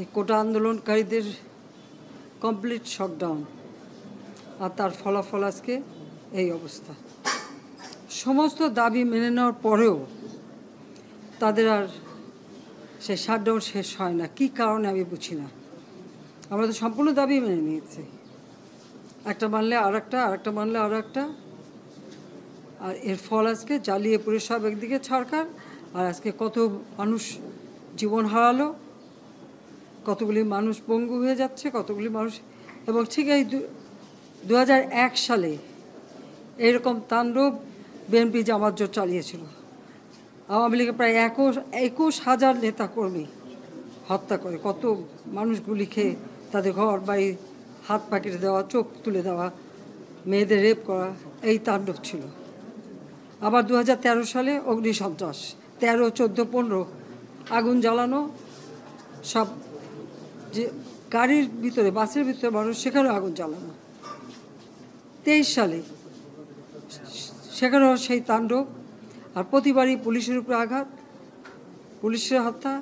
এই কোটা আন্দোলনকারীদের complete shutdown, আর তার ফলাফল আজকে এই অবস্থা। সমস্ত দাবি মেনে নেওয়ার পরেও তাদের আর সেই শাটডাউন শেষ হয় না। কী কারণে আমি বুঝি না। আমরা তো সম্পূর্ণ দাবি মেনে নিয়েছি, একটা মানলে আর একটা, আর একটা মানলে আর একটা, আর এর ফল আজকে জ্বালিয়ে পুড়ে সব একদিকে সরকার, আর আজকে কত মানুষ জীবন হারালো, কতগুলি মানুষ পঙ্গু হয়ে যাচ্ছে, কতগুলি মানুষ। এবং ঠিক এই 2001 সালে এইরকম তাণ্ডব বিএনপি জামাত জোট চালিয়েছিল। আওয়ামী লীগের প্রায় 21,000 নেতাকর্মী হত্যা করে, কত মানুষ গুলি খেয়ে তাদের ঘর বাড়ি হাত পা কেটে দেওয়া, চোখ তুলে দেওয়া, মেয়েদের রেপ করা, এই তাণ্ডব ছিল। আবার 2013 সালে অগ্নিসন্ত্রাস, 13, 14, 15 আগুন জ্বালানো, সব যে গাড়ির ভিতরে, বাসের ভিতরে মানুষ, সেখানেও আগুন জ্বালানো। 23 সালে সেখানেও সেই তাণ্ডব, আর প্রতিবারই পুলিশের উপরে আঘাত, পুলিশের হত্যা,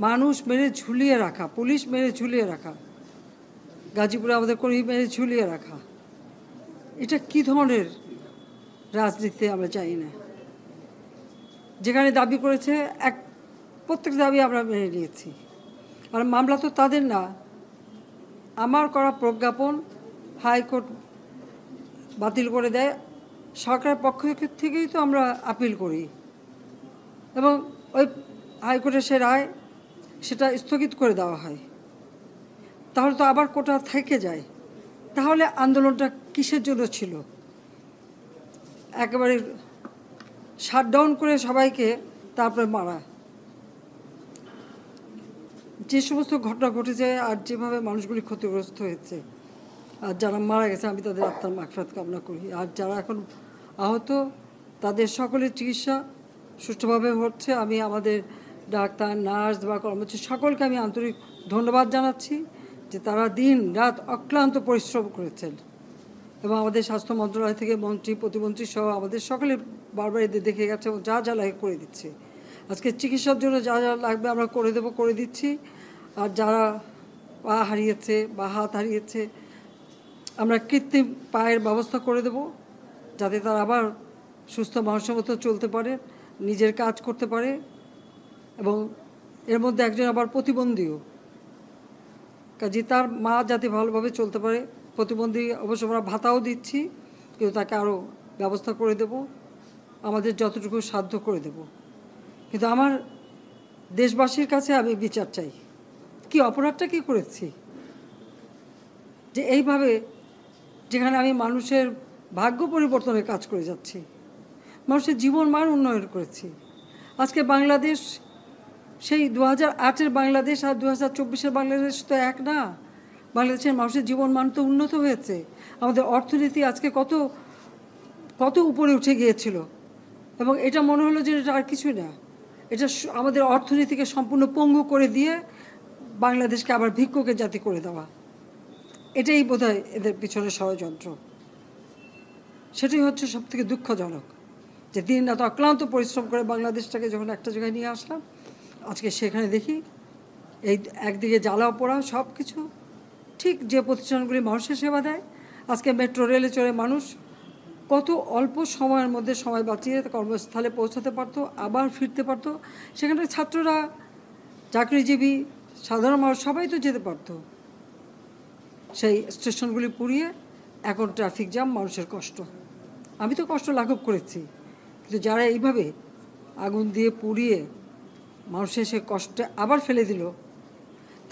মানুষ মেরে ঝুলিয়ে রাখা, পুলিশ মেরে ঝুলিয়ে রাখা, গাজীপুরে আমাদের কর্মী মেরে ঝুলিয়ে রাখা। এটা কি ধরনের রাজনীতি আমরা জানি না। যেখানে দাবি করেছে প্রত্যেক দাবি আমরা মেনে নিয়েছি। আর মামলা তো তাদের না, আমার করা প্রজ্ঞাপন হাইকোর্ট বাতিল করে দেয়, সরকারের পক্ষ থেকেই তো আমরা আপিল করি, এবং ওই হাইকোর্টের সে রায় সেটা স্থগিত করে দেওয়া হয়। তাহলে তো আবার কোটা থেকে যায়। তাহলে আন্দোলনটা কিসের জন্য ছিল? একেবারে শাটডাউন করে সবাইকে তারপরে মারা। যে সমস্ত ঘটনা ঘটেছে আর যেভাবে মানুষগুলি ক্ষতিগ্রস্ত হয়েছে, আর যারা মারা গেছে আমি তাদের আত্মার মাগফিরাত কামনা করি। আর যারা এখন আহত তাদের সকলের চিকিৎসা সুষ্ঠুভাবে হচ্ছে। আমি আমাদের ডাক্তার, নার্স বা কর্মচারী সকলকে আমি আন্তরিক ধন্যবাদ জানাচ্ছি যে তারা দিন রাত অক্লান্ত পরিশ্রম করেছেন, এবং আমাদের স্বাস্থ্য মন্ত্রণালয় থেকে মন্ত্রী, প্রতিমন্ত্রী সহ আমাদের সকলে বারবার এদের দেখে গেছে এবং যা যা লাগে করে দিচ্ছে। আজকে চিকিৎসার জন্য যা যা লাগবে আমরা করে দিচ্ছি। আর যারা পা হারিয়েছে বা হাত হারিয়েছে, আমরা কৃত্রিম পায়ের ব্যবস্থা করে দেব, যাতে তারা আবার সুস্থ মানুষের মতো চলতে পারে, নিজের কাজ করতে পারে। এবং এর মধ্যে একজন আবার প্রতিবন্ধীও, কাজে তার মা যাতে ভালোভাবে চলতে পারে। প্রতিবন্ধী অবশ্য আমরা ভাতাও দিচ্ছি, কিন্তু তাকে আরও ব্যবস্থা করে দেব, আমাদের যতটুকু সাধ্য করে দেব। কিন্তু আমার দেশবাসীর কাছে আমি বিচার চাই, কি অপরাধটা কি করেছি যে এইভাবে, যেখানে আমি মানুষের ভাগ্য পরিবর্তনের কাজ করে যাচ্ছি, মানুষের জীবন মান উন্নয়ন করেছি। আজকে বাংলাদেশ সেই 2008-এর বাংলাদেশ আর 2024-এর বাংলাদেশ তো এক না। বাংলাদেশের মানুষের জীবন মান তো উন্নত হয়েছে। আমাদের অর্থনীতি আজকে কত কত উপরে উঠে গিয়েছিল, এবং এটা মনে হলো যে এটা আর কিছুই না। এটা আমাদের অর্থনীতিকে সম্পূর্ণ পঙ্গু করে দিয়ে বাংলাদেশকে আবার ভিক্ষুকের জাতি করে দেওয়া, এটাই বোধহয় এদের পিছনে ষড়যন্ত্র। সেটাই হচ্ছে সবথেকে দুঃখজনক, যে দিন রাত অক্লান্ত পরিশ্রম করে বাংলাদেশটাকে যখন একটা জায়গায় নিয়ে আসলাম, আজকে সেখানে দেখি এই একদিকে জ্বালাও পোড়া সব কিছু। ঠিক যে প্রতিষ্ঠানগুলি মানুষের সেবা দেয়, আজকে মেট্রো রেলে চড়ে মানুষ কত অল্প সময়ের মধ্যে সময় বাঁচিয়ে কর্মস্থলে পৌঁছাতে পারতো, আবার ফিরতে পারতো। সেখানে ছাত্ররা, চাকরিজীবী, সাধারণ মানুষ সবাই তো যেতে পারতো। সেই স্টেশনগুলি পুড়িয়ে এখন ট্রাফিক জ্যাম, মানুষের কষ্ট। আমি তো কষ্ট লাঘব করেছি, কিন্তু যারা এইভাবে আগুন দিয়ে পুড়িয়ে মানুষের সে কষ্টে আবার ফেলে দিল,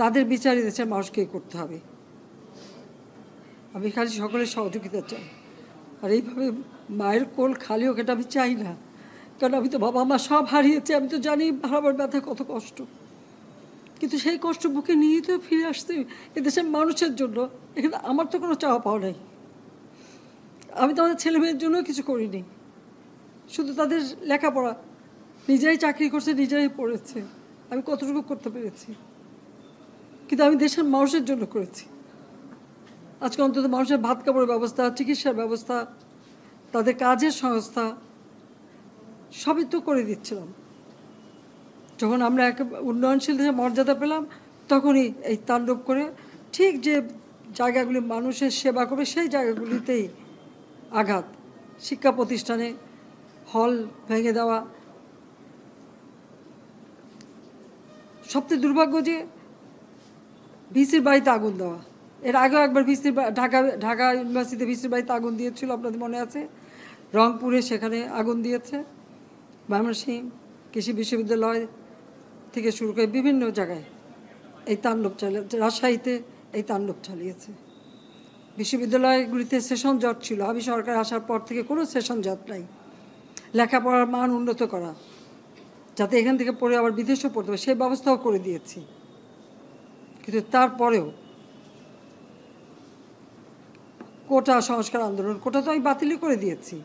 তাদের বিচার দেশের মানুষকেই করতে হবে। আমি খালি সকলের সহযোগিতা চাই। আর এইভাবে মায়ের কোল খালি হোক এটা আমি চাই না, কারণ আমি তো বাবা মা সব হারিয়েছি। আমি তো জানি হারাবার ব্যথা কত কষ্ট, কিন্তু সেই কষ্ট বুকে নিয়ে তো ফিরে আসতে এদেশের মানুষের জন্য। এখানে আমার তো কোনো চাওয়া পাওয়া নেই। আমি তো আমাদের ছেলে মেয়ের জন্য কিছু করিনি, শুধু তাদের লেখাপড়া, নিজেরাই চাকরি করছে, নিজেরাই পড়েছে, আমি কতটুকু করতে পেরেছি। কিন্তু আমি দেশের মানুষের জন্য করেছি। আজকে অন্তত মানুষের ভাত কাপড়ের ব্যবস্থা, চিকিৎসার ব্যবস্থা, তাদের কাজের সংস্থা সবই তো করে দিচ্ছিলাম। যখন আমরা এক উন্নয়নশীল দেশে মর্যাদা পেলাম, তখনই এই তাণ্ডব করে ঠিক যে জায়গাগুলি মানুষের সেবা করবে সেই জায়গাগুলিতেই আঘাত, শিক্ষা প্রতিষ্ঠানে হল ভেঙে দেওয়া। সবচেয়ে দুর্ভাগ্য যে ভিসির বাড়িতে আগুন দেওয়া। এর আগেও একবার ঢাকা ইউনিভার্সিটিতে ভিসির বাড়িতে আগুন দিয়েছিল, আপনাদের মনে আছে। রংপুরে সেখানে আগুন দিয়েছে, ময়মনসিংহ কৃষি বিশ্ববিদ্যালয় থেকে শুরু করে বিভিন্ন জায়গায় এই তাণ্ডব চালিয়েছে। রাজশাহীতে এই তাণ্ডব চালিয়েছে। বিশ্ববিদ্যালয়গুলিতে সেশন জট ছিল, আমি সরকার আসার পর থেকে কোনো সেশন জট নাই। লেখাপড়ার মান উন্নত করা, যাতে এখান থেকে পড়ে আবার বিদেশেও পড়তে হবে সেই ব্যবস্থাও করে দিয়েছি। কিন্তু তারপরেও কোটা সংস্কার আন্দোলন, কোটা তো আমি বাতিলই করে দিয়েছি।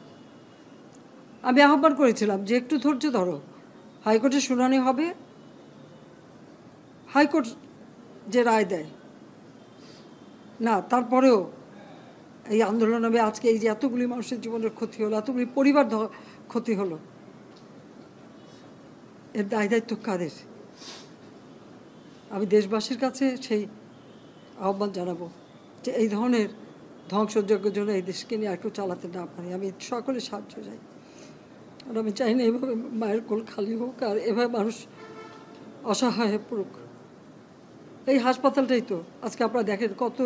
আমি আহ্বান করেছিলাম যে একটু ধৈর্য ধরো, হাইকোর্টে শুনানি হবে, হাইকোর্ট যে রায় দেয়। না, তারপরেও এই আন্দোলন হবে। আজকে এই যে এতগুলি মানুষের জীবনের ক্ষতি হলো, এতগুলি পরিবার ক্ষতি হলো, এর দায় দায়িত্ব কাদের? আমি দেশবাসীর কাছে সেই আহ্বান জানাবো যে এই ধরনের ধ্বংসযজ্ঞের জন্য এই দেশকে নিয়ে আর কেউ চালাতে না পারে। আমি সকলে সাহায্য চাই, আর আমি চাই না এভাবে মায়ের কোল খালি হোক আর এভাবে মানুষ অসহায় হয়ে পড়ুক। এই হাসপাতালটাই তো আজকে আপনারা দেখেন কত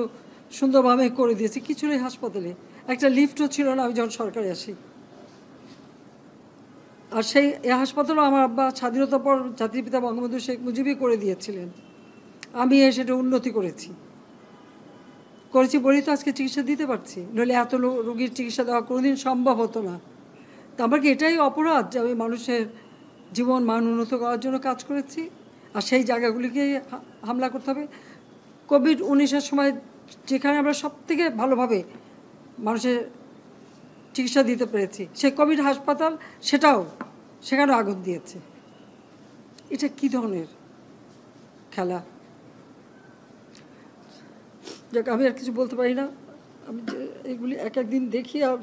সুন্দরভাবে করে দিয়েছি। কিছু নেই হাসপাতালে, একটা লিফটও ছিল না আমি যখন সরকারে আসি। আর সেই এই হাসপাতালও আমার আব্বা স্বাধীনতার পর জাতির পিতা বঙ্গবন্ধু শেখ মুজিবই করে দিয়েছিলেন। আমি সেটা উন্নতি করেছি বলেই তো আজকে চিকিৎসা দিতে পারছি, নইলে এত রোগীর চিকিৎসা দেওয়া কোনোদিন সম্ভব হতো না। তা আমার কি এটাই অপরাধ যে আমি মানুষের জীবন মান উন্নত করার জন্য কাজ করেছি আর সেই জায়গাগুলিকে হামলা করতে হবে? কোভিড-19-এর সময় যেখানে আমরা সব থেকে ভালোভাবে মানুষের চিকিৎসা দিতে পেরেছি, সেই কোভিড হাসপাতাল সেখানেও আগুন দিয়েছে। এটা কি ধরনের খেলা? যাক, আমি আর কিছু বলতে পারি না। আমি যে এগুলি এক একদিন দেখি আর